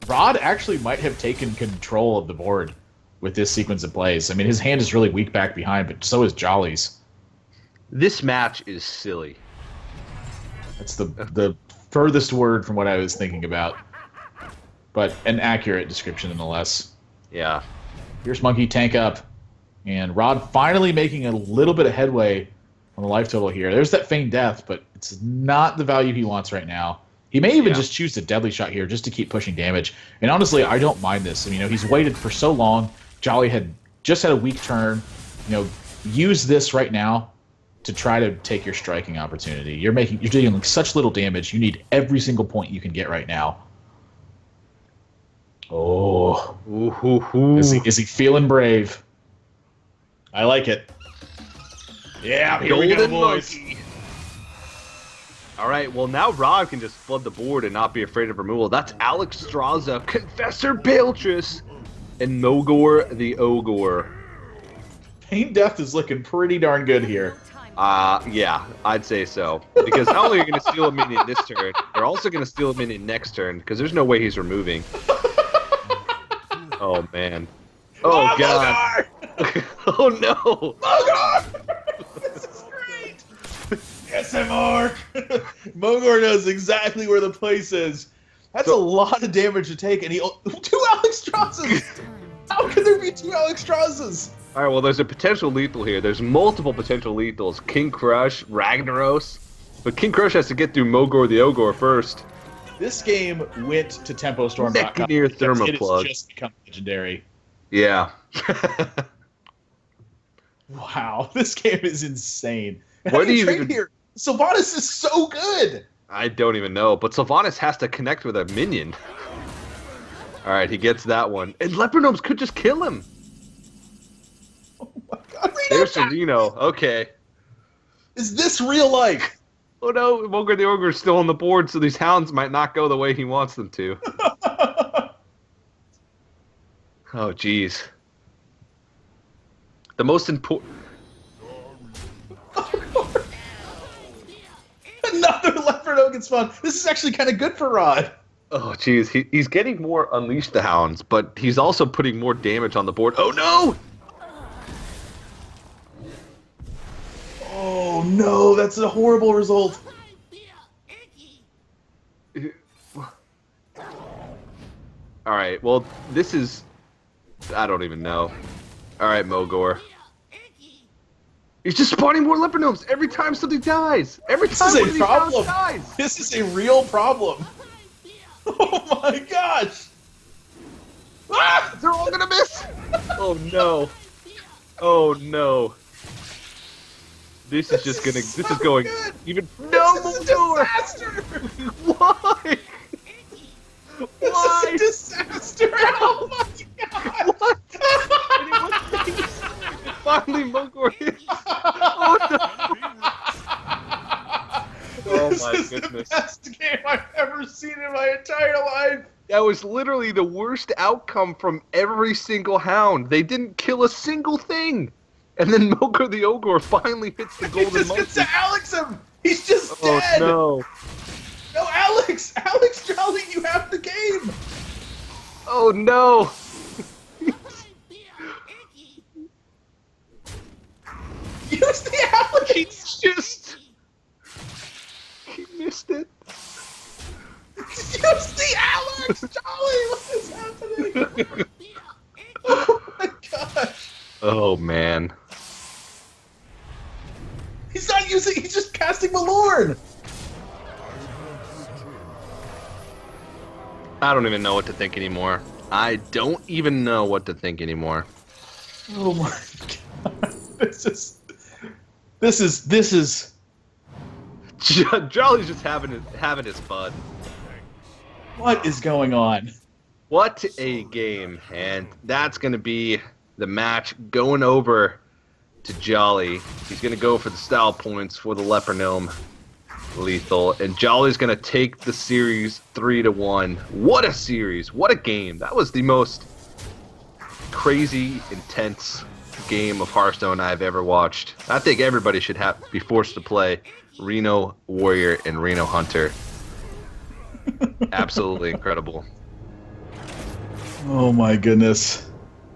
Rod actually might have taken control of the board with this sequence of plays. I mean, his hand is really weak back behind, but so is Jolly's.
This match is silly.
That's the furthest word from what I was thinking about. But an accurate description nonetheless.
Yeah.
Here's Monkey, tank up. And Rod finally making a little bit of headway on the life total here. There's that Feign Death, but it's not the value he wants right now. He may even just choose the deadly shot here just to keep pushing damage. And honestly, I don't mind this. I mean, he's waited for so long. Jolly had just had a weak turn. Use this right now to try to take your striking opportunity. You're dealing such little damage. You need every single point you can get right now. Oh.
Ooh.
Is he feeling brave? I like it. Yeah, here we go, boys.
Monkey. All right, well, now Rod can just flood the board and not be afraid of removal. That's Alex Straza, Confessor Baltrus, and Mogor the Ogre.
Feign Death is looking pretty darn good here.
Yeah, I'd say so. Because not only are you going to steal a minion this turn, you're also going to steal a minion next turn, because there's no way he's removing. Oh, man. Oh, God. Oh, no.
Mogor! This is great! SMR! Mogor knows exactly where the place is. That's a lot of damage to take, and two Alex Strazas! How could there be two Alex Strazas?
All right, well, there's a potential lethal here. There's multiple potential lethals. King Crush, Ragnaros. But King Crush has to get through Mogor the Ogre first.
This game went to TempoStorm.com.
Near Thermoplug.
It has just become legendary.
Yeah.
Wow, this game is insane.
What do you even...
here? Sylvanas is so good.
I don't even know, but Sylvanas has to connect with a minion. All right, he gets that one. And Leopard Gnomes could just kill him.
Oh my God,
There's Reno. Okay.
Is this real life?
Oh no, Mogor the Ogre is still on the board, so these hounds might not go the way he wants them to. Oh, jeez. The most important...
Another Leopard Oak spawn. This is actually kind of good for Rod.
Oh, jeez. He's getting more Unleash the Hounds, but he's also putting more damage on the board. Oh, no!
Oh, no. That's a horrible result.
All right, well, this is... I don't even know. All right, Mogor. He's just spawning more Leopard Gnomes every time somebody dies. Every time
one of these
hounds dies.
This is a real problem. Oh my gosh!
Ah! They're all gonna miss. Oh no! Oh no! This is just gonna. This is going
good.
even. No,
This is a
Mogor!
disaster.
Why? Why?
This is a disaster. Oh my god!
What? Finally, Mogor hit. Oh no! Oh my
This is
goodness!
the best game I've ever seen in my entire life.
That was literally the worst outcome from every single hound. They didn't kill a single thing. And then Mogor the Ogre finally hits the golden
He just
monkey.
gets to Alex him. He's just dead.
Oh no.
No, Alex Jolly, you have the game.
Oh no.
Use the Alex.
He's just... He missed it.
Use the Alex Jolly. What is happening? Oh my gosh.
Oh man.
He's not using. He's just casting Malorn.
I don't even know what to think anymore. I don't even know what to think anymore.
Oh my god! This is.
Jolly's just having his fun.
What is going on?
What a game, and that's going to be the match going over to Jolly. He's going to go for the style points for the Leper Gnome Lethal, and Jolly's going to take the series 3-1. What a series! What a game! That was the most crazy, intense game of Hearthstone I've ever watched. I think everybody should be forced to play Reno Warrior and Reno Hunter. Absolutely incredible.
Oh my goodness.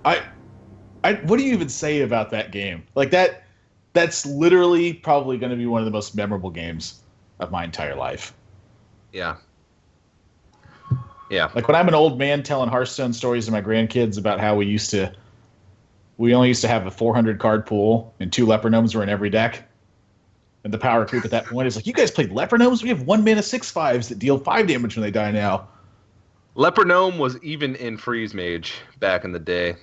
What do you even say about that game? Like that's literally probably going to be one of the most memorable games of my entire life.
Yeah. Yeah.
Like when I'm an old man telling Hearthstone stories to my grandkids about how we only used to have a 400 card pool and 2 Leper Gnomes were in every deck. And the power creep at that point is like, you guys played Leper Gnomes? We have 1 mana 6/5s that deal 5 damage when they die now.
Leper Gnome was even in Freeze Mage back in the day.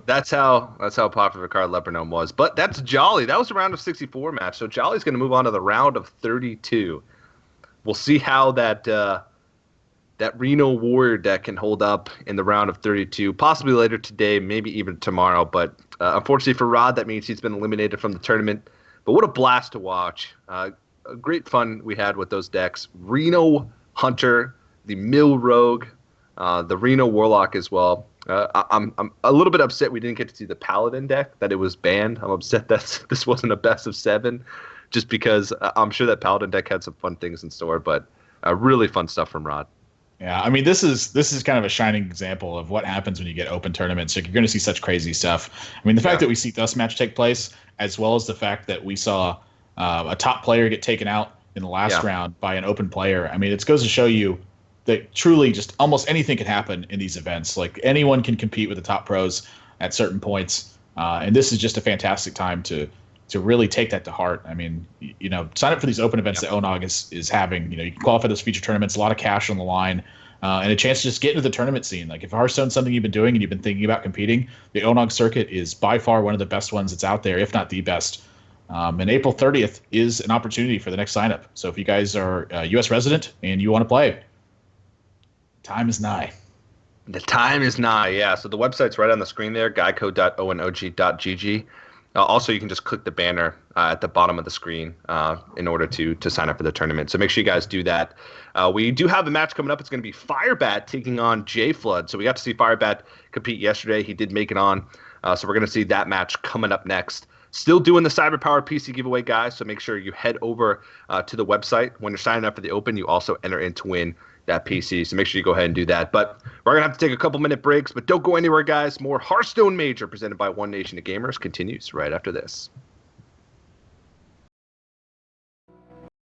That's how popular a card Leper Gnome was. But that's Jolly. That was a round of 64 match. So Jolly's going to move on to the round of 32. We'll see how that Reno Warrior deck can hold up in the round of 32. Possibly later today, maybe even tomorrow. But unfortunately for Rod, that means he's been eliminated from the tournament. But what a blast to watch. A great fun we had with those decks. Reno Hunter, the Mill Rogue, the Reno Warlock as well. I'm a little bit upset we didn't get to see the Paladin deck, that it was banned. I'm upset that this wasn't a best of 7, just because I'm sure that Paladin deck had some fun things in store, but really fun stuff from Rod.
Yeah, I mean, this is kind of a shining example of what happens when you get open tournaments. Like, you're going to see such crazy stuff. I mean, the fact that we see this match take place, as well as the fact that we saw a top player get taken out in the last round by an open player. I mean, it goes to show you that truly just almost anything can happen in these events. Like, anyone can compete with the top pros at certain points. And this is just a fantastic time to really take that to heart. I mean, you know, sign up for these open events that ONOG is having. You know, you can qualify those feature tournaments, a lot of cash on the line, and a chance to just get into the tournament scene. Like, if Hearthstone's something you've been doing and you've been thinking about competing, the ONOG circuit is by far one of the best ones that's out there, if not the best. And April 30th is an opportunity for the next sign up. So if you guys are a U.S. resident and you want to play, time is nigh.
The time is nigh, yeah. So the website's right on the screen there, geico.onog.gg. Also, you can just click the banner at the bottom of the screen in order to sign up for the tournament. So make sure you guys do that. We do have a match coming up. It's going to be Firebat taking on J-Flood. So we got to see Firebat compete yesterday. He did make it on. So we're going to see that match coming up next. Still doing the Cyberpower PC giveaway, guys. So make sure you head over to the website. When you're signing up for the Open, you also enter in to win that PC. So make sure you go ahead and do that. But we're going to have to take a couple minute breaks, but don't go anywhere, guys. More Hearthstone Major presented by One Nation of Gamers continues right after this.